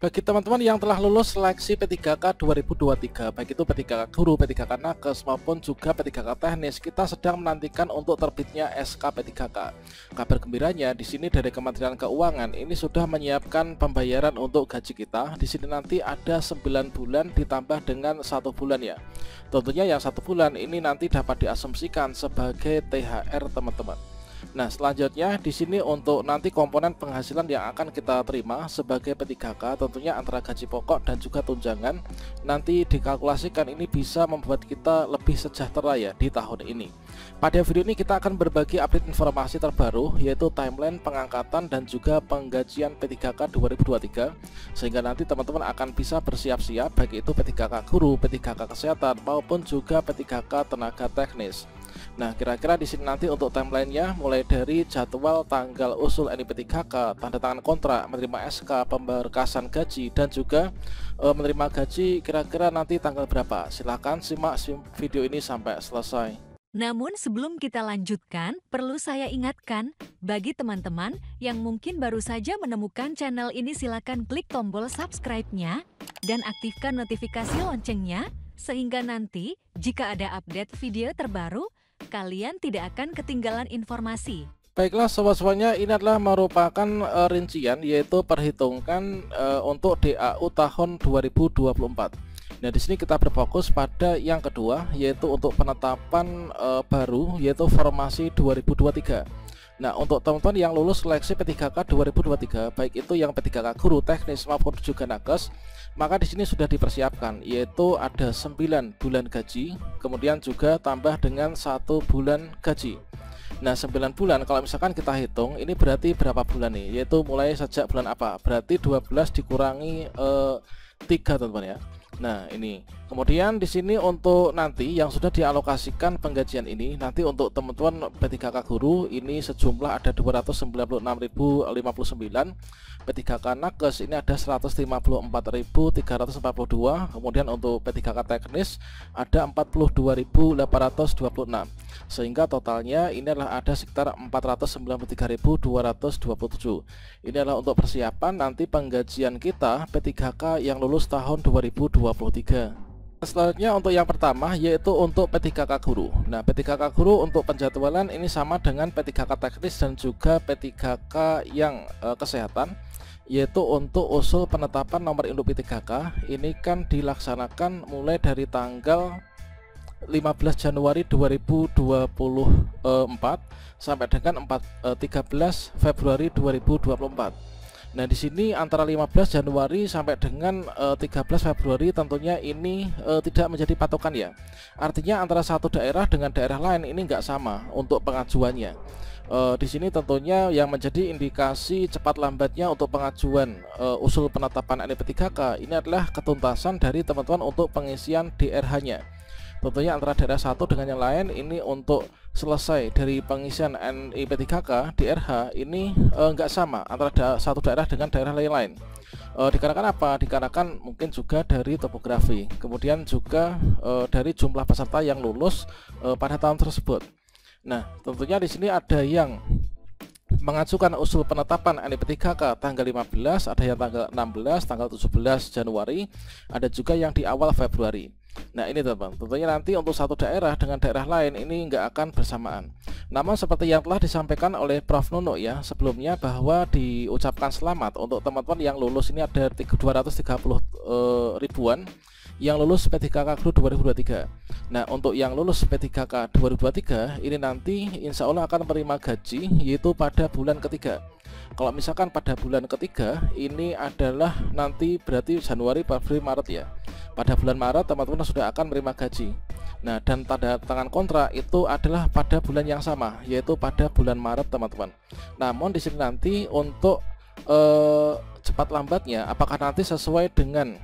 Bagi teman-teman yang telah lulus seleksi P3K 2023, baik itu P3K Guru, P3K Nakes maupun juga P3K Teknis, kita sedang menantikan untuk terbitnya SK P3K. Kabar gembiranya di sini dari Kementerian Keuangan ini sudah menyiapkan pembayaran untuk gaji kita. Di sini nanti ada 9 bulan ditambah dengan 1 bulan ya. Tentunya yang 1 bulan ini nanti dapat diasumsikan sebagai THR teman-teman. Nah, selanjutnya di sini untuk nanti komponen penghasilan yang akan kita terima sebagai P3K tentunya antara gaji pokok dan juga tunjangan nanti dikalkulasikan, ini bisa membuat kita lebih sejahtera ya di tahun ini. Pada video ini kita akan berbagi update informasi terbaru yaitu timeline pengangkatan dan juga penggajian P3K 2023 sehingga nanti teman-teman akan bisa bersiap-siap baik itu P3K Guru, P3K Kesehatan maupun juga P3K Tenaga Teknis. Nah, kira-kira di sini nanti untuk timelinenya mulai dari jadwal tanggal usul NIP3K, tanda tangan kontrak, menerima SK, pemberkasan gaji dan juga menerima gaji kira-kira nanti tanggal berapa. Silahkan simak video ini sampai selesai. Namun sebelum kita lanjutkan, perlu saya ingatkan, bagi teman-teman yang mungkin baru saja menemukan channel ini, silakan klik tombol subscribe-nya dan aktifkan notifikasi loncengnya, sehingga nanti jika ada update video terbaru, kalian tidak akan ketinggalan informasi. Baiklah sobat-sobatnya, ini adalah merupakan rincian yaitu perhitungkan untuk DAU tahun 2024. Nah, di sini kita berfokus pada yang kedua yaitu untuk penetapan baru yaitu formasi 2023. Nah, untuk teman-teman yang lulus seleksi P3K 2023 baik itu yang P3K Guru, Teknis maupun juga Nakes, maka di sini sudah dipersiapkan yaitu ada 9 bulan gaji, kemudian juga tambah dengan 1 bulan gaji. Nah, 9 bulan kalau misalkan kita hitung ini berarti berapa bulan nih? Yaitu mulai sejak bulan apa? Berarti 12 dikurangi 3 teman-teman ya. Nah, ini kemudian di sini untuk nanti yang sudah dialokasikan penggajian ini nanti untuk teman-teman P3K Guru ini sejumlah ada 296.059, P3K Nakes ini ada 154.342, kemudian untuk P3K Teknis ada 42.826, sehingga totalnya ini adalah ada sekitar 493.227. Ini adalah untuk persiapan nanti penggajian kita P3K yang lulus tahun 2023. Selanjutnya untuk yang pertama yaitu untuk P3K Guru. Nah, P3K Guru untuk penjadwalan ini sama dengan P3K Teknis dan juga P3K yang kesehatan, yaitu untuk usul penetapan nomor induk P3K ini kan dilaksanakan mulai dari tanggal 15 Januari 2024 sampai dengan 13 Februari 2024. Nah, di sini antara 15 Januari sampai dengan 13 Februari tentunya ini tidak menjadi patokan ya. Artinya antara satu daerah dengan daerah lain ini nggak sama untuk pengajuannya. Di sini tentunya yang menjadi indikasi cepat lambatnya untuk pengajuan usul penetapan NIP3K ini adalah ketuntasan dari teman-teman untuk pengisian DRH-nya. Tentunya antara daerah satu dengan yang lain ini untuk selesai dari pengisian NIP3K DRH ini nggak sama antara satu daerah dengan daerah lain. Dikarenakan apa? Dikarenakan mungkin juga dari topografi, kemudian juga dari jumlah peserta yang lulus pada tahun tersebut. Nah, tentunya di sini ada yang mengajukan usul penetapan NIP3K tanggal 15, ada yang tanggal 16, tanggal 17 Januari, ada juga yang di awal Februari. Nah, ini teman-teman, tentunya nanti untuk satu daerah dengan daerah lain ini nggak akan bersamaan. Namun seperti yang telah disampaikan oleh Prof Nuno ya sebelumnya, bahwa diucapkan selamat untuk teman-teman yang lulus ini ada 230 ribuan yang lulus P3K Guru 2023. Nah, untuk yang lulus P3K 2023 ini nanti insya Allah akan menerima gaji yaitu pada bulan ketiga. Kalau misalkan pada bulan ketiga ini adalah nanti berarti Januari, Februari, Maret ya. Pada bulan Maret teman-teman sudah akan menerima gaji. Nah, dan tanda tangan kontrak itu adalah pada bulan yang sama yaitu pada bulan Maret teman-teman. Namun di sini nanti untuk cepat lambatnya apakah nanti sesuai dengan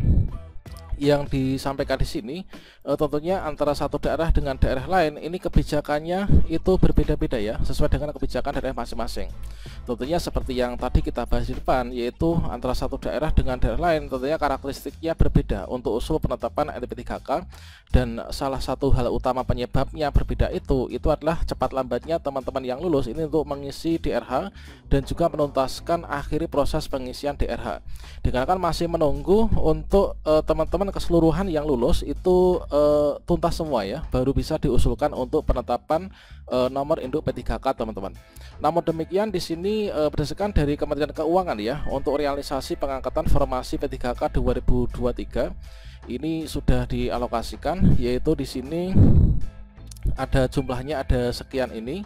yang disampaikan di sini tentunya antara satu daerah dengan daerah lain ini kebijakannya itu berbeda-beda ya, sesuai dengan kebijakan daerah masing-masing. Tentunya seperti yang tadi kita bahas di depan, yaitu antara satu daerah dengan daerah lain tentunya karakteristiknya berbeda untuk usul penetapan NIP3K, dan salah satu hal utama penyebabnya berbeda itu adalah cepat lambatnya teman-teman yang lulus ini untuk mengisi DRH dan juga menuntaskan akhiri proses pengisian DRH. Dikarenakan masih menunggu untuk teman-teman keseluruhan yang lulus itu tuntas semua ya, baru bisa diusulkan untuk penetapan nomor induk P3K teman-teman. Namun demikian di sini berdasarkan dari Kementerian Keuangan ya, untuk realisasi pengangkatan formasi P3K 2023 ini sudah dialokasikan, yaitu di sini ada jumlahnya ada sekian ini.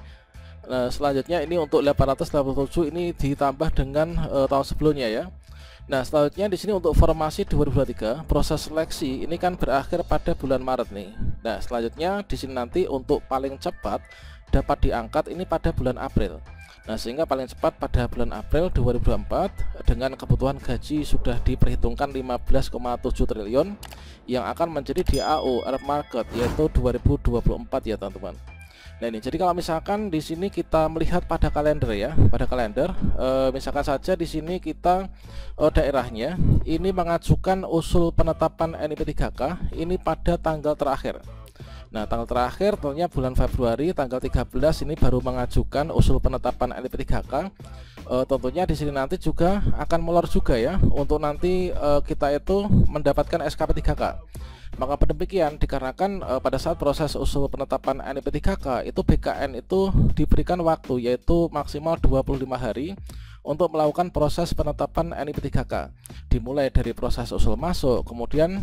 Selanjutnya ini untuk 887 ini ditambah dengan tahun sebelumnya ya. Nah, selanjutnya di sini untuk formasi 2023 proses seleksi ini kan berakhir pada bulan Maret nih. Nah, selanjutnya di sini nanti untuk paling cepat dapat diangkat ini pada bulan April. Nah, sehingga paling cepat pada bulan April 2024 dengan kebutuhan gaji sudah diperhitungkan 15,7 triliun yang akan menjadi DAU Earth Market yaitu 2024 ya teman-teman. Nah ini, jadi kalau misalkan di sini kita melihat pada kalender ya, pada kalender, misalkan saja di sini kita daerahnya ini mengajukan usul penetapan NIP3K ini pada tanggal terakhir. Nah tanggal terakhir tentunya bulan Februari tanggal 13 ini baru mengajukan usul penetapan NIP3K. Tentunya di sini nanti juga akan molor juga ya untuk nanti kita itu mendapatkan SKP3K. Maka demikian dikarenakan pada saat proses usul penetapan NIP3K itu BKN itu diberikan waktu yaitu maksimal 25 hari untuk melakukan proses penetapan NIP3K, dimulai dari proses usul masuk, kemudian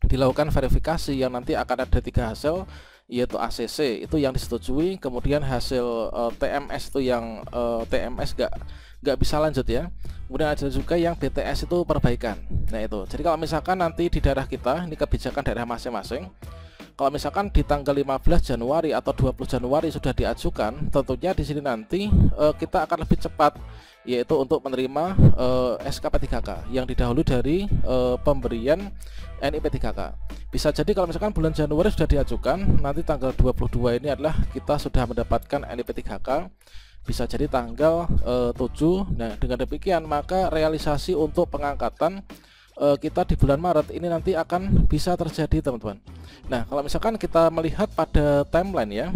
dilakukan verifikasi yang nanti akan ada 3 hasil, yaitu ACC itu yang disetujui, kemudian hasil TMS itu yang TMS nggak bisa lanjut ya, kemudian ada juga yang BTS itu perbaikan. Nah itu, jadi kalau misalkan nanti di daerah kita ini kebijakan daerah masing-masing, kalau misalkan di tanggal 15 Januari atau 20 Januari sudah diajukan, tentunya di sini nanti kita akan lebih cepat yaitu untuk menerima SKP3K yang didahului dari pemberian NIP3K. Bisa jadi kalau misalkan bulan Januari sudah diajukan, nanti tanggal 22 ini adalah kita sudah mendapatkan NIP3K, bisa jadi tanggal 7. Nah dengan demikian maka realisasi untuk pengangkatan kita di bulan Maret ini nanti akan bisa terjadi teman-teman. Nah kalau misalkan kita melihat pada timeline ya,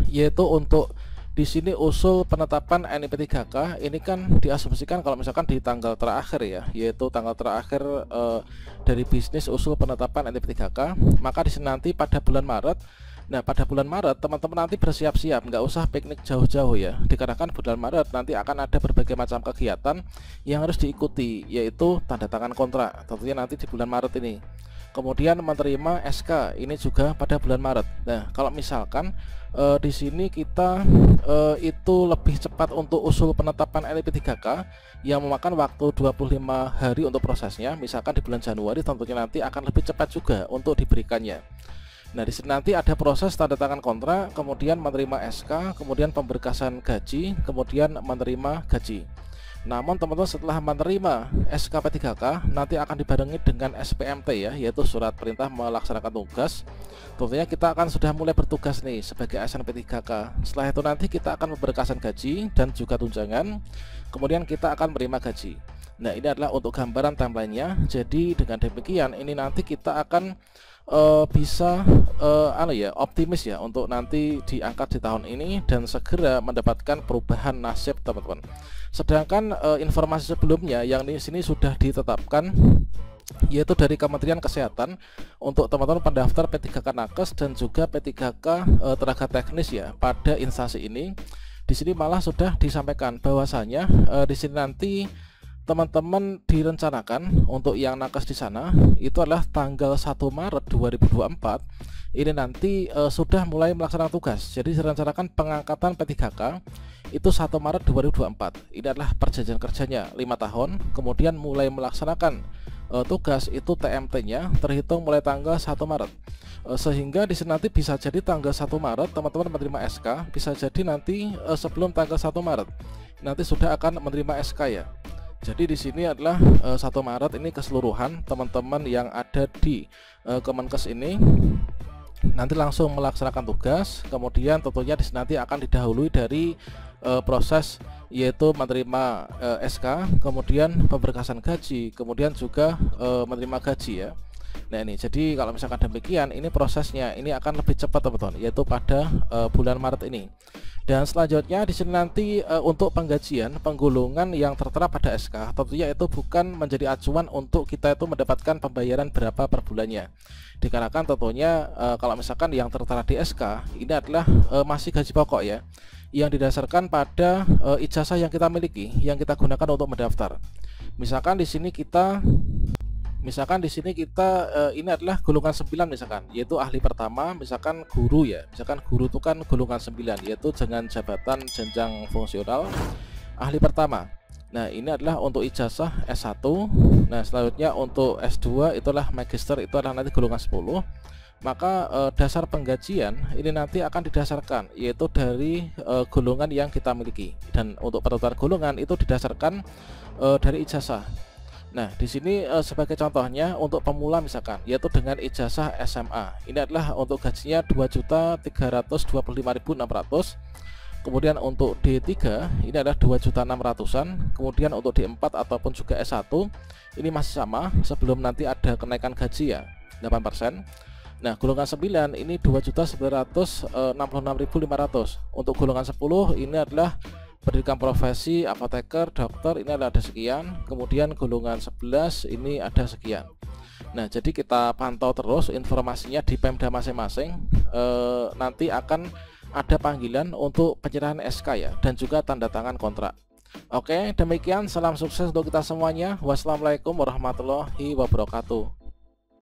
yaitu untuk di sini usul penetapan NIP3K ini kan diasumsikan kalau misalkan di tanggal terakhir ya, yaitu tanggal terakhir dari bisnis usul penetapan NIP3K, maka di sini nanti pada bulan Maret. Nah pada bulan Maret teman-teman nanti bersiap-siap, nggak usah piknik jauh-jauh ya, dikarenakan bulan Maret nanti akan ada berbagai macam kegiatan yang harus diikuti, yaitu tanda tangan kontrak tentunya nanti di bulan Maret ini, kemudian menerima SK ini juga pada bulan Maret. Nah kalau misalkan di sini kita itu lebih cepat untuk usul penetapan NIP3K yang memakan waktu 25 hari untuk prosesnya, misalkan di bulan Januari tentunya nanti akan lebih cepat juga untuk diberikannya. Nah di sini nanti ada proses tanda tangan kontrak, kemudian menerima SK, kemudian pemberkasan gaji, kemudian menerima gaji. Namun teman-teman setelah menerima SKP3K nanti akan dibarengi dengan SPMT ya, yaitu surat perintah melaksanakan tugas. Tentunya kita akan sudah mulai bertugas nih sebagai ASN P3K. Setelah itu nanti kita akan pemberkasan gaji dan juga tunjangan, kemudian kita akan menerima gaji. Nah ini adalah untuk gambaran timelinenya. Jadi dengan demikian ini nanti kita akan bisa optimis ya untuk nanti diangkat di tahun ini dan segera mendapatkan perubahan nasib teman-teman. Sedangkan informasi sebelumnya yang di sini sudah ditetapkan yaitu dari Kementerian Kesehatan untuk teman-teman pendaftar P3K Nakes dan juga P3K tenaga teknis ya pada instansi ini. Di sini malah sudah disampaikan bahwasanya di sini nanti teman-teman direncanakan untuk yang nakes di sana itu adalah tanggal 1 Maret 2024 ini nanti sudah mulai melaksanakan tugas. Jadi direncanakan pengangkatan P3K itu 1 Maret 2024. Ini adalah perjanjian kerjanya 5 tahun, kemudian mulai melaksanakan tugas itu TMT-nya terhitung mulai tanggal 1 Maret. Sehingga di sini nanti bisa jadi tanggal 1 Maret teman-teman menerima SK, bisa jadi nanti sebelum tanggal 1 Maret nanti sudah akan menerima SK ya. Jadi di sini adalah 1 Maret ini keseluruhan teman-teman yang ada di Kemenkes ini nanti langsung melaksanakan tugas, kemudian tentunya di sini nanti akan didahului dari proses yaitu menerima SK, kemudian pemberkasan gaji, kemudian juga menerima gaji ya. Nah ini jadi kalau misalkan demikian ini prosesnya ini akan lebih cepat teman-teman, yaitu pada bulan Maret ini. Dan selanjutnya di sini nanti untuk penggajian penggulungan yang tertera pada SK tentunya itu bukan menjadi acuan untuk kita itu mendapatkan pembayaran berapa per bulannya. Dikarenakan tentunya kalau misalkan yang tertera di SK ini adalah masih gaji pokok ya, yang didasarkan pada ijazah yang kita miliki, yang kita gunakan untuk mendaftar. Misalkan di sini kita ini adalah golongan 9 misalkan, yaitu ahli pertama, misalkan guru ya. Misalkan guru itu kan golongan 9, yaitu dengan jabatan jenjang fungsional ahli pertama. Nah, ini adalah untuk ijazah S1. Nah, selanjutnya untuk S2 itulah magister, itu adalah nanti golongan 10. Maka dasar penggajian ini nanti akan didasarkan yaitu dari golongan yang kita miliki. Dan untuk penentuan golongan itu didasarkan dari ijazah. Nah, di sini sebagai contohnya untuk pemula misalkan yaitu dengan ijazah SMA. Ini adalah untuk gajinya 2.325.600. Kemudian untuk D3 ini adalah 2.600.000-an. Kemudian untuk D4 ataupun juga S1 ini masih sama sebelum nanti ada kenaikan gaji ya, 8%. Nah, golongan 9 ini 2.966.500. Untuk golongan 10 ini adalah pendidikan profesi, apoteker, dokter, ini ada sekian. Kemudian golongan 11 ini ada sekian. Nah, jadi kita pantau terus informasinya di Pemda masing-masing. Nanti akan ada panggilan untuk penyerahan SK ya, dan juga tanda tangan kontrak. Oke, demikian, salam sukses untuk kita semuanya. Wassalamualaikum warahmatullahi wabarakatuh.